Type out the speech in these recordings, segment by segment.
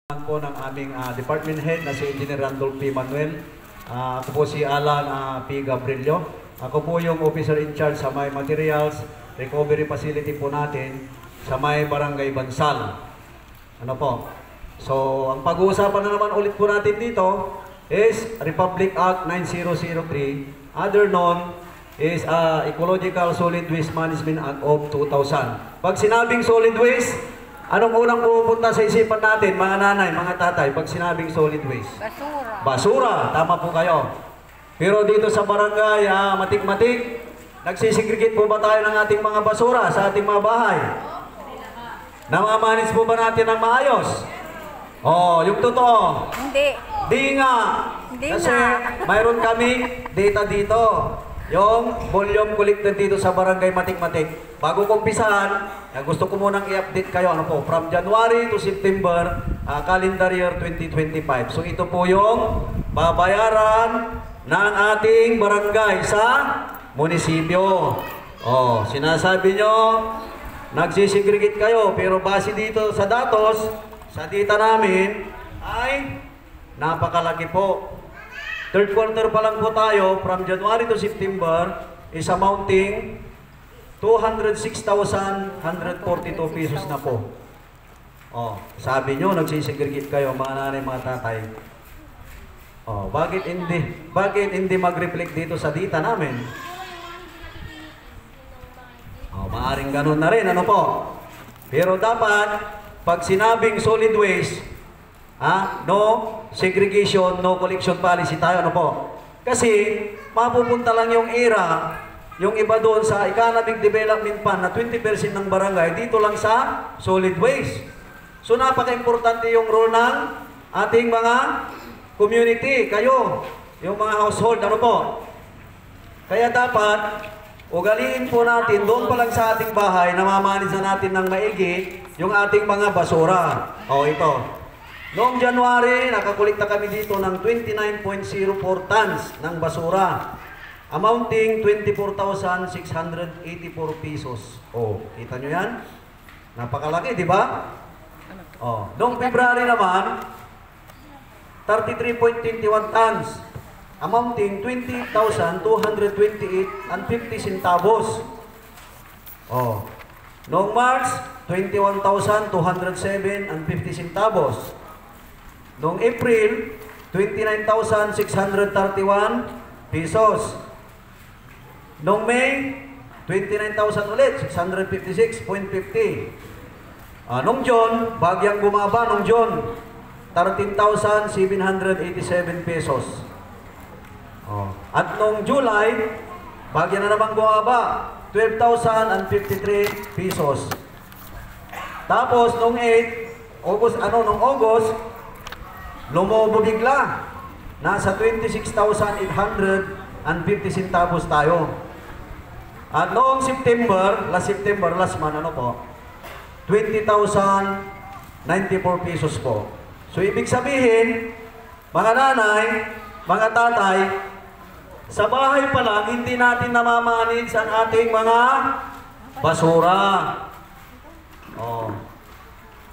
po ng aming department head na si Engineer Randolph P. Manuel. Ako po si Alan P. Gabrilio. Ako po yung officer in charge sa may materials recovery facility po natin sa may Barangay Bansal. Ano po? So, ang pag-uusapan na naman ulit po natin dito is Republic Act 9003, other known is Ecological Solid Waste Management Act of 2000. Pag sinabing solid waste, anong unang pupunta sa isipan natin, mga nanay, mga tatay, pag sinabing solid waste? Basura. Basura, tama po kayo. Pero dito sa barangay, matik-matik, nagsisegregate po ba tayo ng ating mga basura sa ating mga bahay? Namamanis po ba natin ng maayos? Oh, yung totoo. Hindi. Di nga. Hindi Kasi nga. mayroon kaming data dito. Yung volume collected dito sa barangay Matik-Matik. Bago kumpisahan, gusto ko munang i-update kayo ano po, from January to September, calendar year 2025. So ito po yung babayaran ng ating barangay sa munisipyo. Oh, sinasabi nyo, nagsisegregate kayo, pero base dito sa datos, sa data namin, ay napakalaki po. Third quarter pa lang po tayo, from January to September, is amounting 206,142 pesos na po. Oh, sabi nyo, nagsisegregate kayo, mga nanay, mga tatay. Oh, bakit hindi mag-reflect dito sa data namin? Oh, maaring ganun na rin, ano po? Pero dapat, pag sinabing solid waste, no segregation, no collection policy tayo, ano po? Kasi, mapupunta lang yung era, yung iba doon sa Economic Development Fund na 20% ng barangay, dito lang sa solid waste. So, napaka-importante yung role ng ating mga community, kayo, yung mga household, ano po? Kaya dapat, ugaliin po natin, doon pa lang sa ating bahay, namamanis na natin ng maigi yung ating mga basura. O, ito. Noong January, nakakulikta kami dito ng 29.04 tons ng basura, amounting 24,684 pesos. Oh, kita nyo yan? Napakalaki, di ba? Oh, noong February naman, 33.21 tons, amounting 20,228 and 50 centavos. Oh, noong March, 21,207 and 50 centavos. Noong April, 29,631 pesos. Noong May, 29,000 ulit, 656.50. Noong June, bagyang bumaba noong June, 13,787 pesos. At noong July, bagya na naman bumaba, 12,053 pesos. Tapos noong 8, noong August, lumobo bigla. Nasa 26,850 centavos tayo. At noong September, last month, ano po? 20,094 pesos po. So, ibig sabihin, mga nanay, mga tatay, sa bahay pa lang, hindi natin namamanage ang ating mga basura. Oh.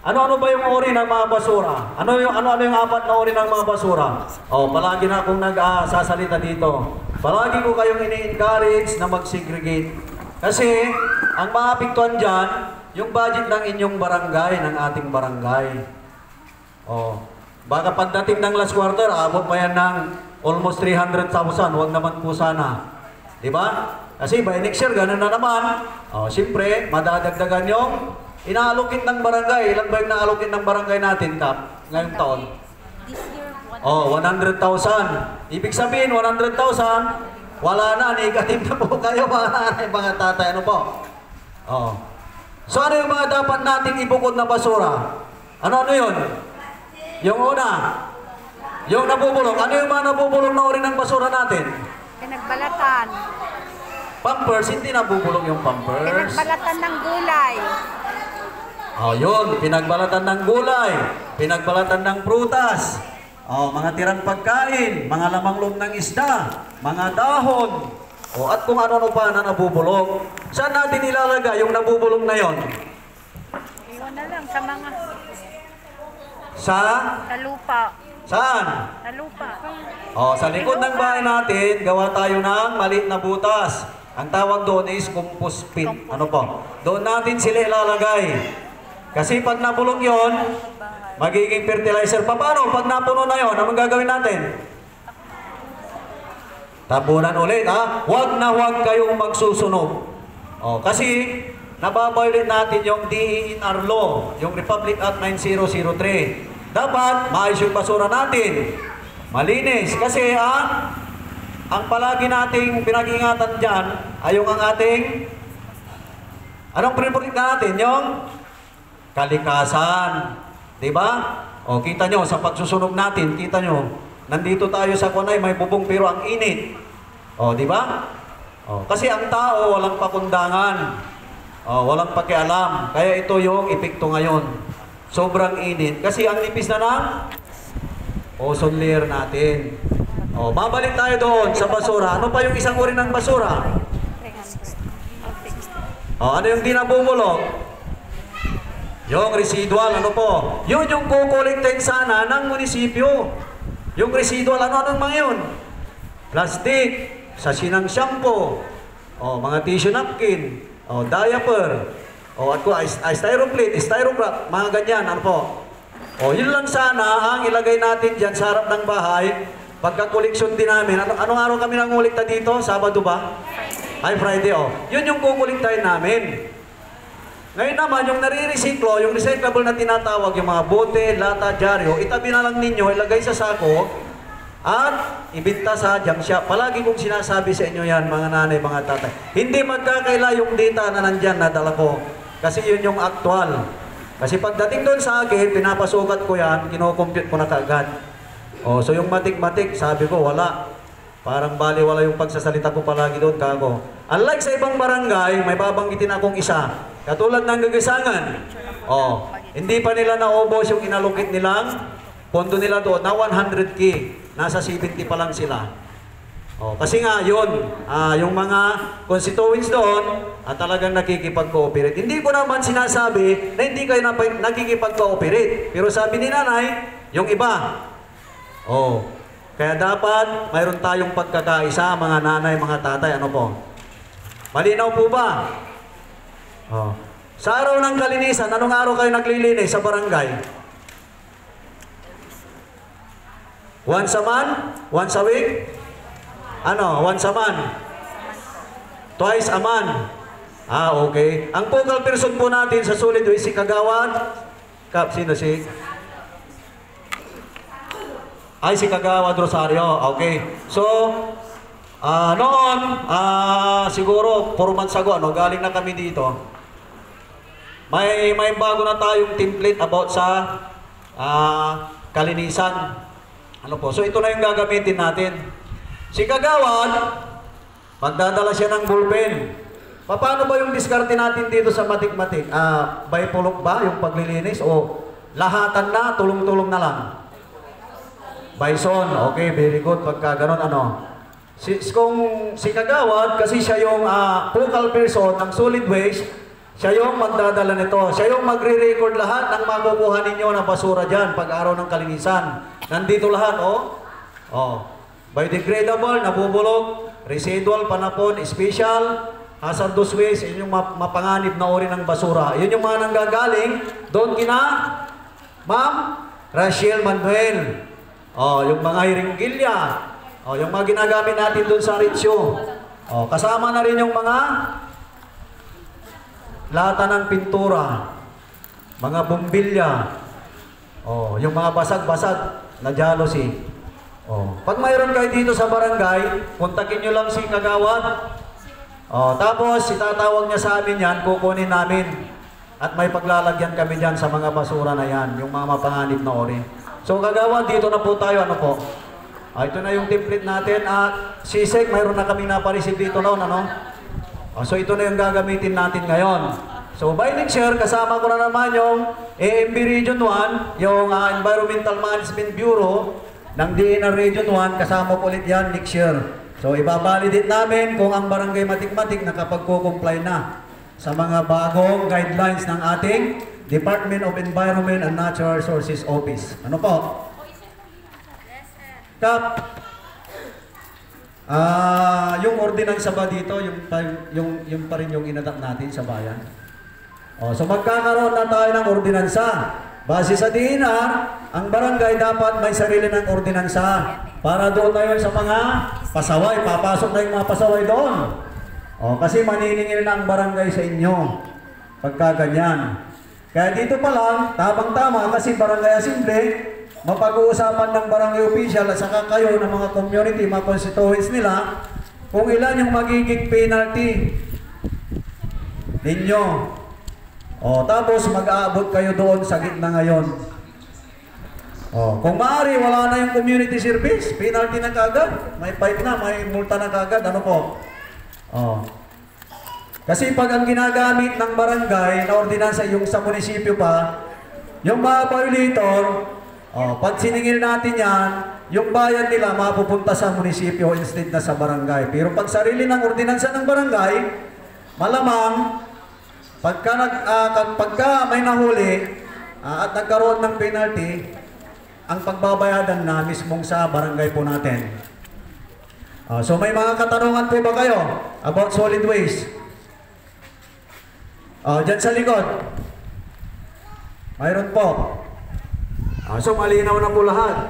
Ano-ano ba yung uri ng mga basura? Ano yung apat na uri ng mga basura? Oh, palagi na akong nagsasalita dito. Palagi ko kayong ini-encourage na mag-segregate. Kasi, ang maapektuhan dyan, yung budget ng inyong barangay, ng ating barangay. Oh, baka pagdating ng last quarter, abot pa yan ng almost 300,000. Huwag naman po sana. Diba? Kasi by next year, ganun na naman. Oh, siyempre, madadagdagan yung inaalokit ng barangay. Ilan ba yung naalokit ng barangay natin, Kap, ngayong taon? This year, 100,000. Ibig sabihin, 100,000, wala na, negative na po kayo, mga tatay, ano po? Oh. So, ano yung mga dapat nating ibukod na basura? Ano yun? Yung una, yung nabubulong. Ano yung mga nabubulong na uri ng basura natin? pinagbalatan. Pampers, hindi nabubulong yung pampers. Pinagbalatan ng gulay. Yun, pinagbalatan ng gulay, pinagbalatan ng prutas, mga tirang pagkain, mga lamang loob ng isda, mga dahon, at kung ano-ano pa na nabubulong. Saan natin ilalagay yung nabubulong na yon? Iwan na lang sa mga... Sa? Sa lupa. Saan? Sa lupa. Sa likod ng bahay natin, gawa tayo ng maliit na butas. Ang tawag doon is compost pit. Ano po? Doon natin sila ilalagay. Kasi pag nabulok yon, magiging fertilizer. Paano? Pag napuno na yon, anong gagawin natin? Tabunan ulit, ha? Huwag na huwag kayong magsusunog. Kasi nababayolet natin yung DENR law, yung Republic Act 9003. Dapat maayos yung basura natin. Malinis. Kasi ang palagi nating pinag-ingatan dyan ay yung ang ating, anong piniprotect natin? Yung kalikasan. Diba? Kita nyo, sa pagsusunog natin, kita nyo, nandito tayo sa kunay, may bubong pero ang init. Diba? Kasi ang tao walang pakundangan. Walang pakialam. Kaya ito yung epekto ngayon. Sobrang init. Kasi ang nipis na ng ozone layer natin. Babalik tayo doon sa basura. Ano pa yung isang uri ng basura? Ano yung di nabubulok? Yung residual, ano po? Yun yung kukolektin sana ng munisipyo. Yung residual, ano mga yun? Plastic, sachet ng shampoo, mga tissue napkin, diaper, styrofoam plate, styrofoam, mga ganyan, ano po? Yun lang sana ang ilagay natin dyan sa harap ng bahay. Pagka-koleksyon din namin, anong araw kami nangulikta dito? Sabado ba? Ay, Friday, Yun yung kukuliktahin namin. Ngayon naman, yung nare-recyclo, yung recyclable na tinatawag, yung mga bote, lata, dyaryo, itabi na lang ninyo, ilagay sa sako, at ibinta sa junk shop. Palagi kong sinasabi sa inyo yan, mga nanay, mga tatay. Hindi magkakaila yung data na nandyan na dala ko. Kasi yun yung actual. Kasi pagdating doon sa akin, pinapasukat ko yan, kinocompute ko na kaagad. So yung matik-matik, sabi ko, wala. Parang baliwala yung pagsasalita ko palagi doon, kako. Unlike sa ibang barangay, may babanggitin akong isa. Katulad ng Gagasangan. Hindi pa nila naubos yung inalokit nilang pondo nila doon na 100K. Nasa 70 pa lang sila. Kasi nga yun, yung mga constituents doon talagang nakikipag-cooperate. Hindi ko naman sinasabi na hindi kayo nakikipag-cooperate. Pero sabi ni nanay, yung iba. Kaya dapat mayroon tayong pagkakaisa, mga nanay, mga tatay. Ano po? Malinaw po ba? Sa araw ng kalinisan, anong araw kayo naglilinis sa barangay? Once a month? Once a week? Once a month? Twice a month? Okay. Ang focal person po natin sa solid waste, si Kagawad. Sino si? Si Kagawad Rosario. Okay. So, noon, siguro 4 months ago, galing na kami dito. May bago na tayong template about sa kalinisan. So ito na yung gagamitin natin. Si Kagawad, magdadala siya ng ballpen. Paano ba yung diskarte natin dito sa matik-matik? By pulok ba yung paglilinis? O lahatan na, tulong-tulong na lang? Bison, okay, very good. Pagka ganon, kung si Kagawad, kasi siya yung focal person ng solid waste, siya yung magdadala nito. Siya yung magre-record lahat ng makukuha ninyo na basura dyan pag araw ng kalinisan. Nandito lahat, biodegradable, nabubulok, residual, panapon, special, hazardous waste, yun yung mapanganib na uri ng basura. Yun yung mga nanggagaling doon kina Ma'am Rachel Manuel. Yung mga hiringgilya. Yung mga ginagamit natin doon sa Ritsyo. Kasama na rin yung mga lata ng pintura, mga bumbilya, yung mga basag-basag na jealousy. Pag mayroon kayo dito sa barangay, kontakin nyo lang si Kagawad. Tapos, itatawag niya sa amin yan, kukunin namin. At may paglalagyan kami dyan sa mga basura na yan, yung mga mapanganib na ori. So, Kagawad, dito na po tayo. Ano po? Ito na yung template natin. Sisek, mayroon na kami napareceive dito noon. So ito na yung gagamitin natin ngayon. So by next year, kasama ko na naman yung AMB Region 1, yung Environmental Management Bureau ng DENR Region 1, kasama ko ulit yan next year. So ibabalidate namin kung ang barangay Matik-Matik nakapagko-comply na sa mga bagong guidelines ng ating Department of Environment and Natural Resources Office. Ano po? Kap, yung ordinansa ba dito, yung pa rin yung inadapt natin sa bayan? So magkakaroon na tayo ng ordinansa. Base sa DNR, ang barangay dapat may sarili ng ordinansa para doon na yun sa mga pasaway. Papasok na yung mga pasaway doon. Kasi maniningil na ang barangay sa inyo pagka ganyan. Kaya dito pa lang, tamang-tama kasi barangay assembly, mapag-uusapan ng barangay official at saka kayo ng mga community, mga constituents nila, kung ilan yung magiging penalty ninyo. Tapos mag-aabot kayo doon sa gitna ngayon. Kung maaari, wala na yung community service, penalty na kagad, may fine na, may multa na kagad, ano po? Kasi pag ang ginagamit ng barangay na ordinansa yung sa munisipyo pa, yung mga violator, pag siningil natin yan, yung bayan nila mapupunta sa munisipyo instead na sa barangay. Pero pag sarili ng ordinansa ng barangay, malamang, pagka may nahuli at nagkaroon ng penalty, ang pagbabayadan na mismong sa barangay po natin. So may mga katanungan po ba kayo about solid waste? Diyan sa likod. Mayroon po. So malinaw na po lahat.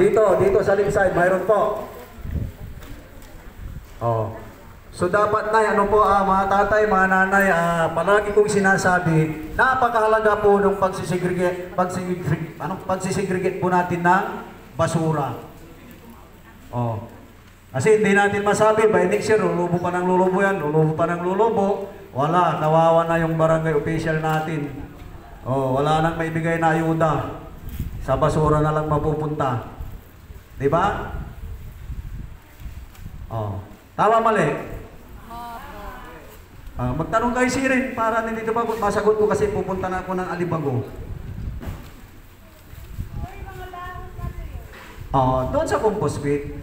Dito sa left side, mayroon po. So dapat na, mga tatay, mga nanay, palagi kong sinasabi, napakahalaga po ng pagsisegregate po natin ng basura. Kasi hindi natin masabi, by next year, lulubo pa ng lulubo yan, lulubo pa ng lulubo. Wala, kawawa na yung barangay official natin. Wala nang maibigay na ayuda. Sa basura na lang mapupunta. Diba? Tama, mali? Magtanong kayo si Rin para nandito pa masagot ko kasi pupunta na ako ng Alibago. Doon sa compost pit.